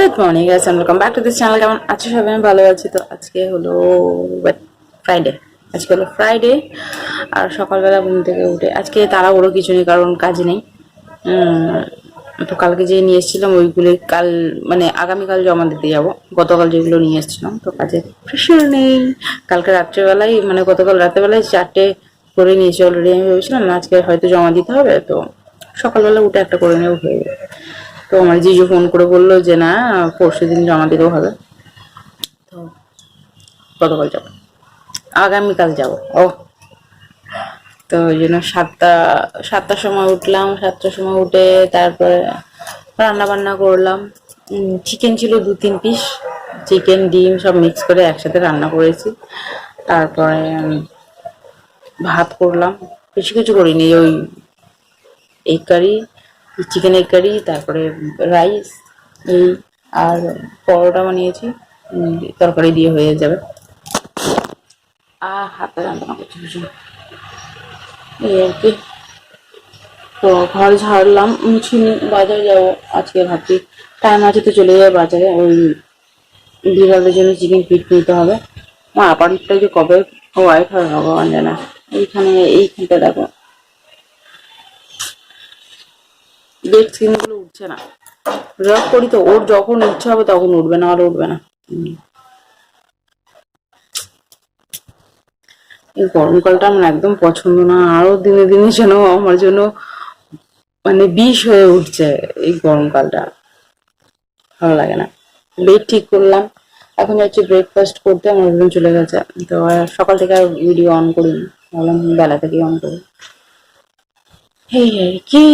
Good morning guys and welcome back to this channel. কেমন আছো সবাই? আমি ভালো আছি। তো আজকে হলো ফ্রাইডে। আজকে হলো ফ্রাইডে আর সকালবেলা ঘুম থেকে উঠে আজকে তাড়াহুড়ো কিছু নেই, কারণ কাজ নেই। তো কালকে যে নিয়ে এসেছিলাম ওইগুলো কাল মানে আগামীকাল জমা দিতে যাব। গতকাল যেগুলো নিয়ে এসেছিলাম তো কাজে প্রেশার নেই। কালকে রাত্রেবেলায় মানে গতকাল রাত্রেবেলায় 4টে করে নিয়েছি অলরেডি। আমি ভেবেছিলাম না আজকে হয়তো জমা দিতে হবে, তো সকালবেলা উঠে একটা করে নেওয়া হয়ে যাবে। তো আমার জিজু ফোন করে বললো যে না, পরশুদিন জমা দিলেও হবে। তো গতকাল যাবো, আগামীকাল যাবো। তো ওই জন্য সাতটার সময় উঠলাম। 7টার সময় উঠে তারপরে রান্না বান্না করলাম। চিকেন ছিল 2-3 পিস, চিকেন ডিম সব মিক্স করে একসাথে রান্না করেছি। তারপরে ভাত করলাম, বেশি কিছু করিনি। ওই egg curry, chicken egg curry, তারপরে রাইস এই আর পরোটা বানিয়েছি। তরকারি দিয়ে হয়ে যাবে। হাতে রান্না করছি ভীষণ, এই আর কি। তো ঘর ঝাড়লাম, মুছিনি, বাজারে যাবো আজকে। ভাবছি টাইম আছে তো চলে যাবে বাজারে। ওই বিড়ালের জন্য চিকেন ফিট নিতে হবে। আমার আপারটা যে কবে ওয়াইফ হয় ভগবান জানা। এইখানটা দেখো ডেট স্ক্রিনগুলো উঠছে না। রক করি তো, ওর যখন ইচ্ছা হবে তখন উঠবে, না আর উঠবে না। এই গরমকালটা আমার একদম পছন্দ না। আরো দিনে দিনে যেন আমার জন্য মানে বিষ হয়ে উঠছে এই গরমকালটা। ভালো লাগে না। বেড ঠিক করলাম, এখন যাচ্ছি ব্রেকফাস্ট করতে। আমার হাজবেন্ড চলে গেছে, তো সকাল থেকে আর ভিডিও অন করিনি, ভাবলাম বেলা থেকেই অন করি। এই আর কি।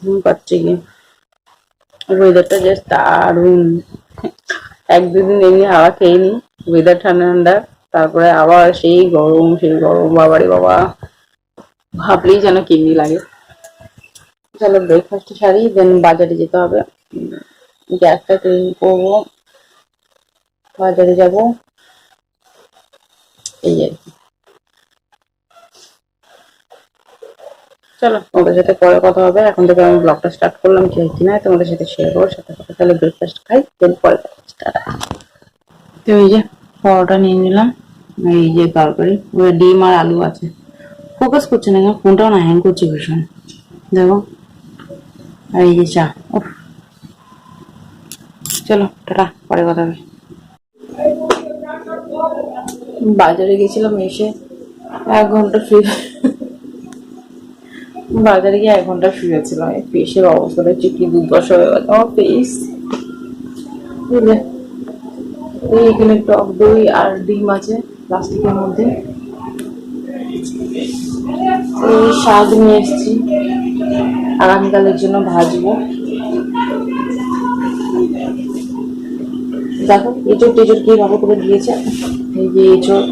ঘুম পাচ্ছে কি, ওয়েদারটা জাস্ট দারুণ। 1-2 দিন এমনি হাওয়া খেয়ে নি, ওয়েদার ঠান্ডা ঠান্ডা, তারপরে আবার সেই গরম বাবারে বাবা, ভাবলেই যেন কেমনি লাগে। চলো ব্রেকফাস্ট সারি, দেন বাজারে যেতে হবে। গ্যাসটা ক্লিন করবো, বাজারে যাব, এই আর কি। চলো তোমাদের সাথে পরে কথা হবে। এখন থেকে আমি ব্লগটা স্টার্ট করলাম, কি না তোমাদের সাথে শেয়ার করবো সাথে সাথে। তাহলে ব্রেকফাস্ট খাই, দেন পরে কথা হচ্ছে। তো এই যে পরোটা নিয়ে নিলাম, এই যে তরকারি, ডিম আর আলু আছে। ফোকাস করছে না, ফোনটাও না হ্যাং করছে ভীষণ। দেখো, আর এই যে চা। উফ, চলো টাটা, পরে কথা হবে। বাজারে গেছিলাম, এসে 1 ঘন্টা শুয়ে, বাজারে গিয়ে 1 ঘন্টা শুয়েছিলাম। এই ফেসের অবস্থাটা চিকি দুর্দশা হয়ে গেছে আমার ফেস। বুঝলে, এখানে টক দই আর ডিম আছে প্লাস্টিকের মধ্যে। এই শাক নিয়ে এসেছি, আগামীকালের জন্য ভাজবো। দেখো এঁচড় টেচড় কি ভালো করে দিয়েছে। এই যে এঁচড়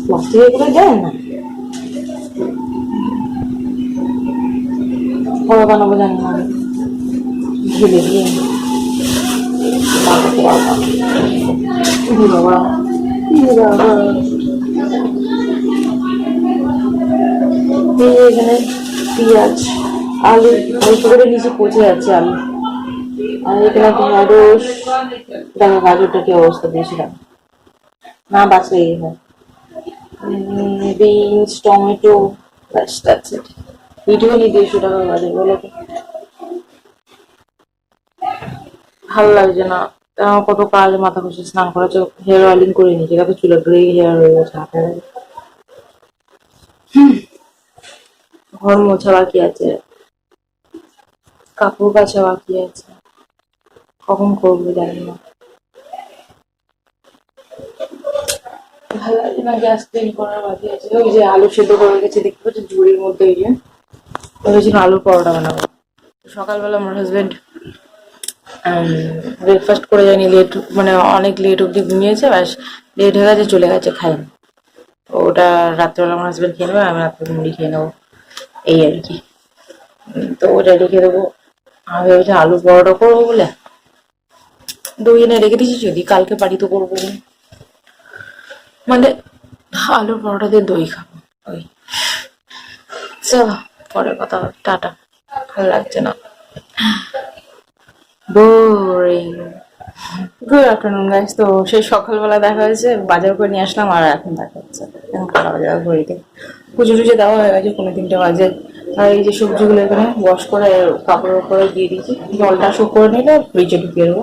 প্লাস্টিকে করে দেয় না, কবে বানাবো জানি না, ঢেলে দিয়ে বাবা বাবা। এখানে পেঁয়াজ আলু অল্প করে নিচে পচে যাচ্ছে আলু। আর এখানে ঢেঁড়স, দেখো গাজরটা কি অবস্থা দিয়েছিলাম, না বাঁচলে এই হয়। বিনস, টমেটো, ব্যাস দ্যাটস ইট। ভিডিও নিয়ে 150 টাকা বাজে বলো তো, ভালো লাগছে না। কত কাজ, মাথা ঘষে স্নান করা, হেয়ার অয়েলিং করে নিয়েছি, দেখো চুলে গ্রে হেয়ার হয়ে গেছে হাতের। ঘর মোছা বাকি আছে, কাপড় কাচা বাকি আছে, কখন করবো জানি না। ভালো লাগে না, গ্যাস ক্লিন করার বাকি আছে। ওই যে আলু সেদ্ধ করে রেখেছি দেখতে পাচ্ছি ঝুড়ির মধ্যে, ওই যে ভেবেছিলাম আলুর পরোটা বানাবো। সকালবেলা আমার হাজবেন্ড ব্রেকফাস্ট করে যায়নি, লেট মানে অনেক লেট অব্দি ঘুমিয়েছে, ব্যাস লেট হয়ে গেছে, চলে গেছে, খাইনি। ওটা রাত্রেবেলা আমার হাজবেন্ড খেয়ে নেবে, আমি রাত্রে মুড়ি খেয়ে নেবো, এই আর কি। তো ওটা রেখে দেবো। আমি ভেবেছি আলু পরোটা করবো বলে দই এনে রেখে দিয়েছি, যদি কালকে পারি তো করবো। মানে আলুর পরোটা দিয়ে দই খাবো ওই। চলো পরে কথা হবে, টাটা। ভালো লাগছে না, বোরিং। Good afternoon guys. তো সেই সকালবেলা দেখা হয়েছে, বাজার করে নিয়ে আসলাম, আর এখন দেখা হচ্ছে এখন কটা বাজে ঘড়িতে। পুজো টুজো দেওয়া হয়ে গেছে, 3:30 বাজে। আর এই যে সবজিগুলো এখানে ওয়াশ করে কাপড়ের উপরে দিয়ে দিয়েছি, জলটা শুক করে নিলে ফ্রিজে ঢুকিয়ে দেবো।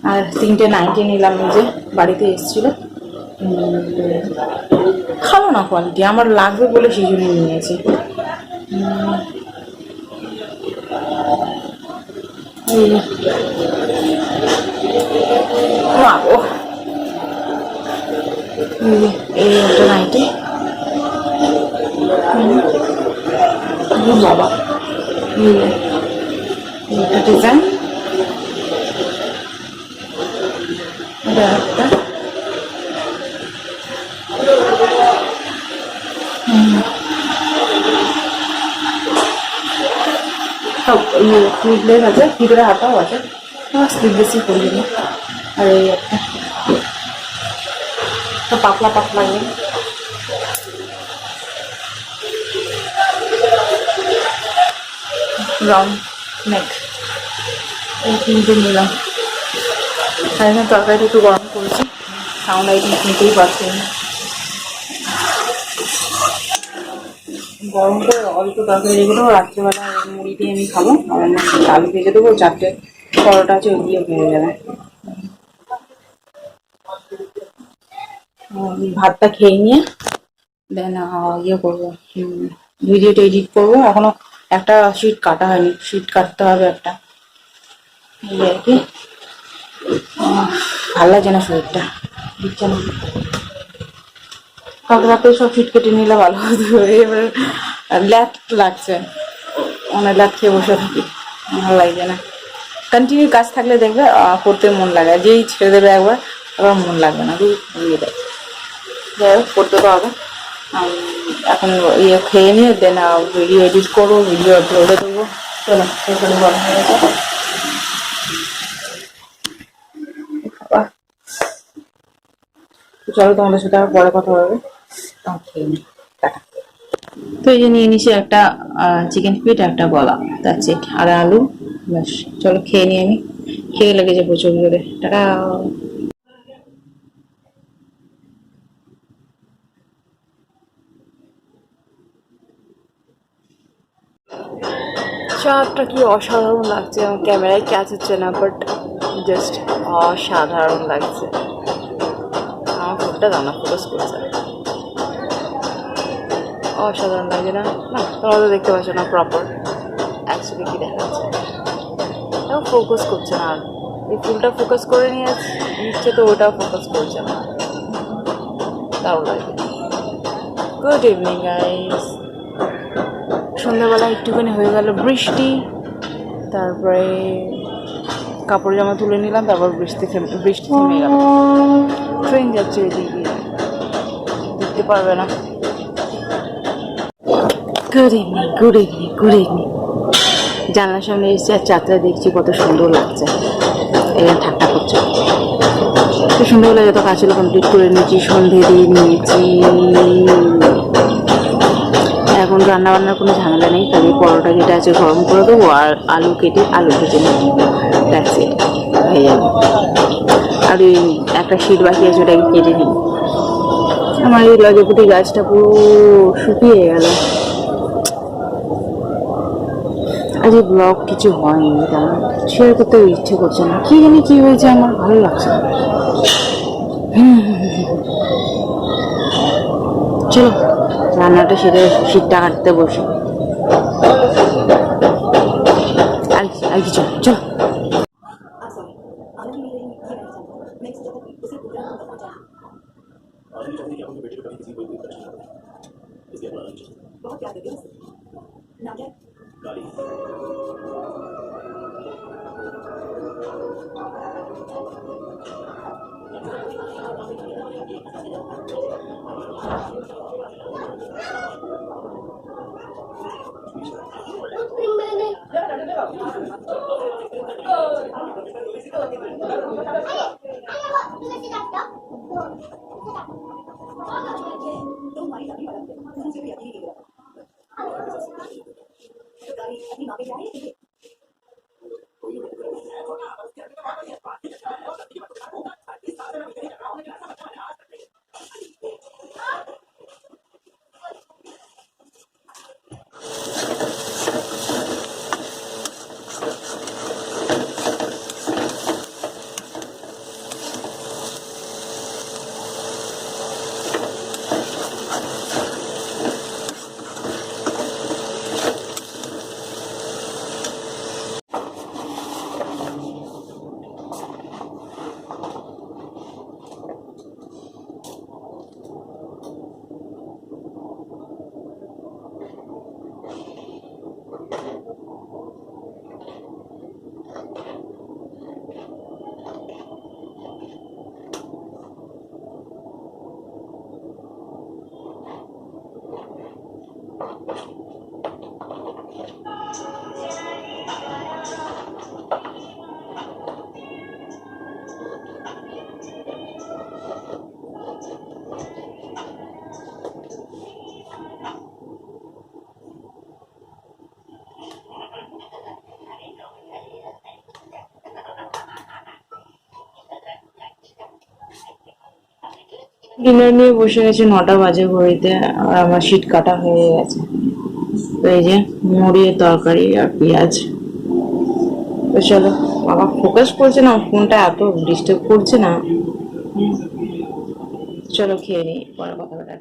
আর 3টে নাইটি নিলাম, এই যে বাড়িতে এসেছিল। ভালো না কোয়ালিটি, আমার লাগবে বলে সেই জন্য নিয়েছি। মাগো, এই একটা নাইটি। বাবা, একটা ডিজাইন, এটা একটা। সব স্লিভলেস আছে, ভিতরে হাতাও আছে, স্লিভলেসই করি না। আর এই একটা পাতলা পাতলা রাউন্ড নেক, এই 3টে নিলাম। আর এখানে তরকারিটা একটু গরম করেছি, সাউন্ড আইটেম শুনতেই পাচ্ছি। গরম করে অল্প তরকারি রেখে দেবো, রাত্রিবেলা মুড়ি দিয়ে আমি খাবো। আমার মধ্যে আলু ভেজে দেবো, 4টে পরোটা আছে, ওই দিয়ে হয়ে যাবে। ভাতটা খেয়ে নিয়ে দেন ইয়ে করবো, ভিডিওটা এডিট করবো। এখনো একটা শিট কাটা হয়নি, শিট কাটতে হবে একটা, এই আর কি। ভাল লাগছে না শরীরটা, দিচ্ছে না। কাল রাতে সব শিট কেটে নিলে ভালো হতো, এবার ল্যাট লাগছে, অনেক ল্যাট খেয়ে বসে থাকি, ভালো লাগছে না। কন্টিনিউ কাজ থাকলে দেখবে করতে মন লাগে, যেই ছেড়ে দেবে একবার আবার মন লাগবে না, দিয়ে দেয়। যাই হোক, করতে তো হবে। এখন ইয়ে খেয়ে নিয়ে দেন ভিডিও এডিট করবো, ভিডিও আপলোডে দেবো। চলো, সেখানে গরম হয়ে গেছে। চলো, তোমাদের সাথে আবার পরে কথা হবে। খেয়ে নিই, টাটা। তো এই যে নিয়ে নিছি একটা চিকেন ফিট, একটা গলা, দ্যাটস ইট, আর আলু, ব্যাস। চলো খেয়ে নিই, আমি খেয়ে লেগেছে প্রচুর জোরে। টাটা। চাটা কি অসাধারণ লাগছে, আমার ক্যামেরায় ক্যাচ হচ্ছে না, বাট জাস্ট অসাধারণ লাগছে। আমার ফোনটা দানা ফোকাস করছে, অসাধারণ লাগে না? না, তোমরা তো দেখতে পাচ্ছ না প্রপার অ্যাকচুয়ালি কি দেখা যাচ্ছে, এখন ফোকাস করছে না। আর এই ফুলটা ফোকাস করে নিচ্ছে, তো ওটাও ফোকাস করছে না, দারুণ লাগে। Good evening guys. সন্ধ্যাবেলা একটুখানি হয়ে গেল বৃষ্টি, তারপরে কাপড় জামা তুলে নিলাম, তারপর বৃষ্টি থেমে গেল। ট্রেন যাচ্ছে এদিকে, দেখতে পারবে না। Good evening, good evening, good evening. জানলার সামনে এসেছি আর চাঁদটা দেখছি, কত সুন্দর লাগছে। এখানে ঠাট্টা করছে, তো সন্ধ্যাবেলা যত কাজ ছিল কমপ্লিট করে নিয়েছি, সন্ধে দিয়ে নিয়েছি। এখন রান্নাবান্নার কোনো ঝামেলা নেই, তবে পরোটা যেটা আছে গরম করে দেবো, আর আলু কেটে আলু ভেজে নেব, দ্যাটস ইট, হয়ে যাবে। আর ওই একটা শীট বাকি আছে, ওটাকে কেটে নিই। আমার এই লজপতি গাছটা পুরো শুকিয়ে গেল। আজ এই ব্লগ কিছু হয়নি, তেমন শেয়ার করতে ইচ্ছে করছে না, কি জানি কি হয়েছে, আমার ভালো লাগছে না। চলো রান্নাটা সেরে শীতটা কাটতে বসি, আর কিছু চলো। ডিনার নিয়ে বসে গেছে, 9টা বাজে ঘড়িতে, আর আমার শীট কাটা হয়ে গেছে। তো এই যে মুড়ি, তরকারি আর পেঁয়াজ। তো চলো, বাবা ফোকাস করছে না, ফোনটা এত ডিস্টার্ব করছে না। চলো খেয়ে নিই, পরে কথা বলা।